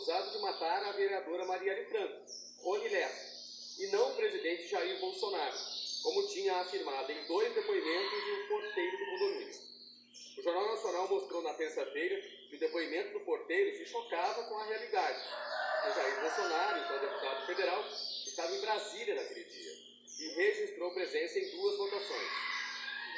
acusado de matar a vereadora Marielle Franco, Rony Lessa, e não o presidente Jair Bolsonaro, como tinha afirmado em 2 depoimentos o porteiro do condomínio. O Jornal Nacional mostrou na terça-feira que o depoimento do porteiro se chocava com a realidade. O Jair Bolsonaro, então deputado federal, estava em Brasília naquele dia e registrou presença em 2 votações.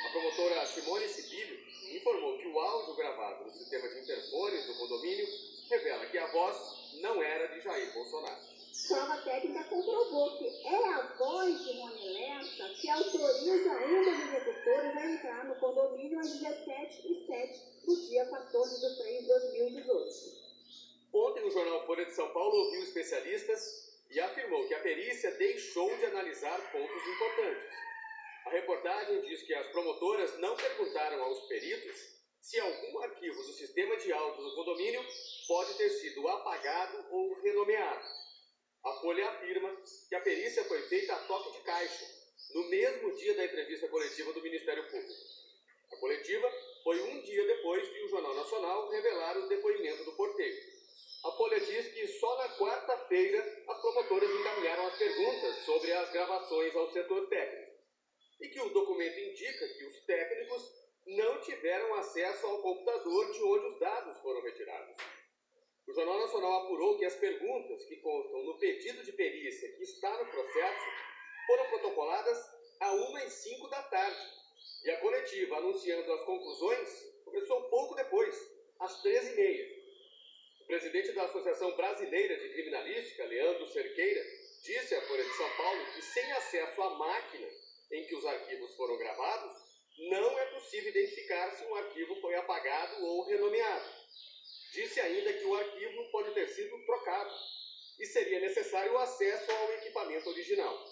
A promotora Simone Sibilho informou que o áudio gravado no sistema de interfones do condomínio revela que a voz não era de Jair Bolsonaro. Prova técnica comprovou que é a voz de Rony Lessa que autoriza um dos executores a entrar no condomínio às 17h07 do dia 14 de 3 de 2018. Ontem o jornal Folha de São Paulo ouviu especialistas e afirmou que a perícia deixou de analisar pontos importantes. A reportagem diz que as promotoras não perguntaram aos peritos se algum arquivo do sistema de áudio do condomínio pode ter sido apagado ou renomeado. A Folha afirma que a perícia foi feita a toque de caixa, no mesmo dia da entrevista coletiva do Ministério Público. A coletiva foi um dia depois de o Jornal Nacional revelar o depoimento do porteiro. A Folha diz que só na quarta-feira as promotoras encaminharam as perguntas sobre as gravações ao setor técnico e que o documento indica que os técnicos não tiveram acesso ao computador de onde os dados foram retirados. O Jornal Nacional apurou que as perguntas que constam no pedido de perícia que está no processo foram protocoladas a 1h05 da tarde e a coletiva anunciando as conclusões começou pouco depois, às 13h30. O presidente da Associação Brasileira de Criminalística, Leandro Cerqueira, disse à Folha de São Paulo que sem acesso à máquina em que os arquivos foram gravados, não é possível identificar se um arquivo foi apagado ou renomeado. Disse ainda que o arquivo pode ter sido trocado e seria necessário o acesso ao equipamento original.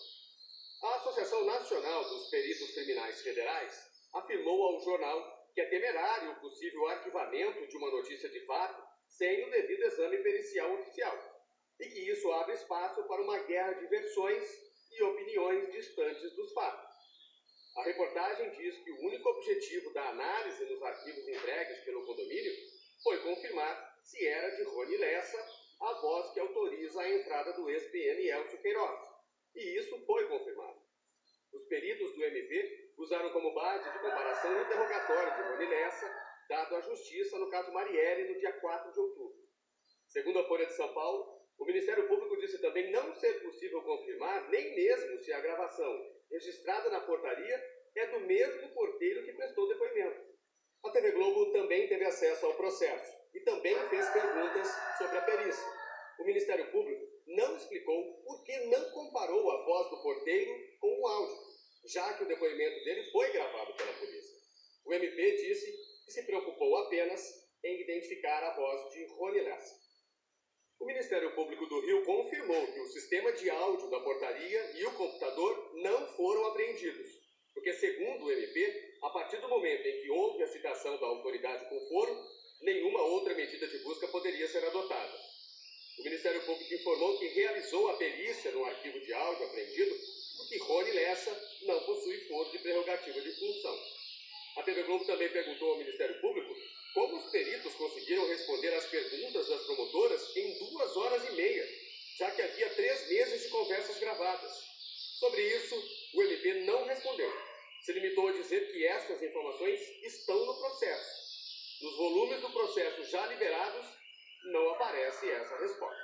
A Associação Nacional dos Peritos Criminais Federais afirmou ao jornal que é temerário o possível arquivamento de uma notícia de fato sem o devido exame pericial oficial e que isso abre espaço para uma guerra de versões e opiniões distantes dos fatos. A reportagem diz que o único objetivo da análise nos arquivos entregues pelo condomínio foi confirmar se era de Rony Lessa a voz que autoriza a entrada do ex-PM Elcio Queiroz. E isso foi confirmado. Os peritos do MP usaram como base de comparação o interrogatório de Rony Lessa, dado à Justiça no caso Marielle no dia 4 de outubro. Segundo a Folha de São Paulo, o Ministério Público disse também não ser possível confirmar nem mesmo se a gravação registrada na portaria é do mesmo porteiro que prestou depoimento. A TV Globo também teve acesso ao processo e também fez perguntas sobre a perícia. O Ministério Público não explicou por que não comparou a voz do porteiro com o áudio, já que o depoimento dele foi gravado pela polícia. O MP disse que se preocupou apenas em identificar a voz de Rony Lessa. O Ministério Público do Rio confirmou que o sistema de áudio da portaria e o computador não foram apreendidos, porque, segundo o MP, a partir do momento em que houve a citação da autoridade com foro, nenhuma outra medida de busca poderia ser adotada. O Ministério Público informou que realizou a perícia no arquivo de áudio apreendido porque Rony Lessa não possui foro de prerrogativa de função. A TV Globo também perguntou ao Ministério Público como os peritos conseguiram responder às perguntas das promotoras em 2h30, já que havia 3 meses de conversas gravadas. Sobre isso, o MP não respondeu. Se limitou a dizer que estas informações estão no processo. Nos volumes do processo já liberados, não aparece essa resposta.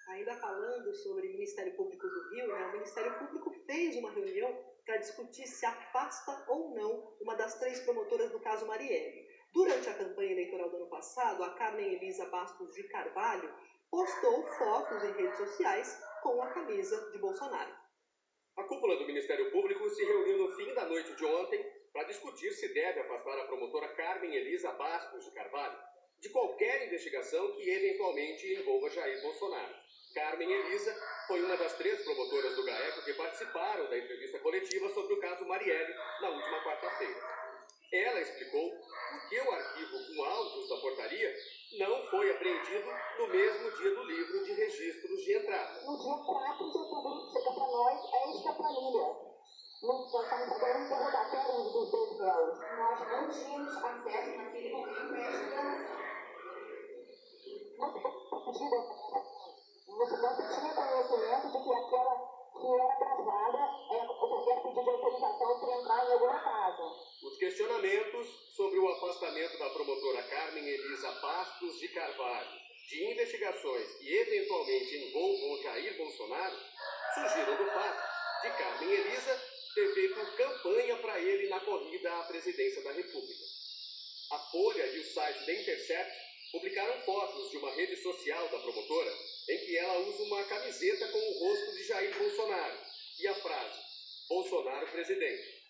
Ainda falando sobre o Ministério Público do Rio, o Ministério Público fez uma reunião para discutir se afasta ou não uma das 3 promotoras do caso Marielle. Durante a campanha eleitoral do ano passado, a Carmen Elisa Bastos de Carvalho postou fotos em redes sociais com a camisa de Bolsonaro. A cúpula do Ministério Público se reuniu no fim da noite de ontem para discutir se deve afastar a promotora Carmen Elisa Bastos de Carvalho de qualquer investigação que eventualmente envolva Jair Bolsonaro. Carmen Elisa foi uma das 3 promotoras do GAECO que participaram da entrevista coletiva sobre o caso Marielle na última quarta-feira. Ela explicou por que o arquivo com áudios da portaria não foi apreendido no mesmo dia do livro de registros de entrada. No dia 4 de outubro, chega para nós esta planilha. Nós estamos fazendo um interrogatório dos 12 réus. Nós não tínhamos acesso naquele momento a esta gravação. Você pediu afastamento da promotora Carmen Elisa Bastos de Carvalho de investigações que eventualmente envolvam Jair Bolsonaro surgiram do fato de Carmen Elisa ter feito campanha para ele na corrida à presidência da República. A Folha e o site The Intercept publicaram fotos de uma rede social da promotora em que ela usa uma camiseta com o rosto de Jair Bolsonaro e a frase "Bolsonaro presidente".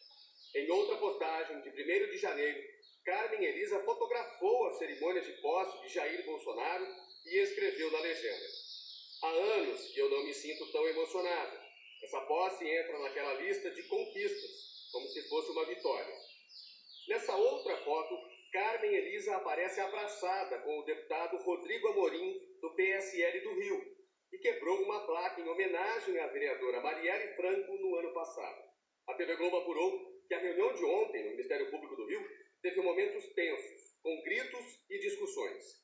Em outra postagem de 1º de janeiro, Carmen Elisa fotografou a cerimônia de posse de Jair Bolsonaro e escreveu na legenda: "Há anos que eu não me sinto tão emocionada. Essa posse entra naquela lista de conquistas, como se fosse uma vitória". Nessa outra foto, Carmen Elisa aparece abraçada com o deputado Rodrigo Amorim, do PSL do Rio, e quebrou uma placa em homenagem à vereadora Marielle Franco no ano passado. A TV Globo apurou que a reunião de ontem no Ministério Público do Rio teve momentos tensos, com gritos e discussões.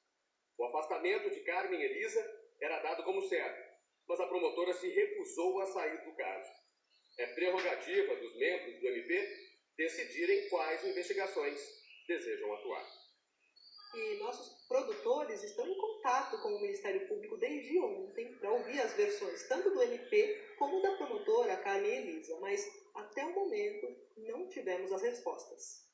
O afastamento de Carmen Elisa era dado como certo, mas a promotora se recusou a sair do caso. É prerrogativa dos membros do MP decidirem quais investigações desejam atuar. E nossos produtores estão em contato com o Ministério Público desde ontem para ouvir as versões tanto do MP como da promotora Carmen Elisa, mas até o momento não tivemos as respostas.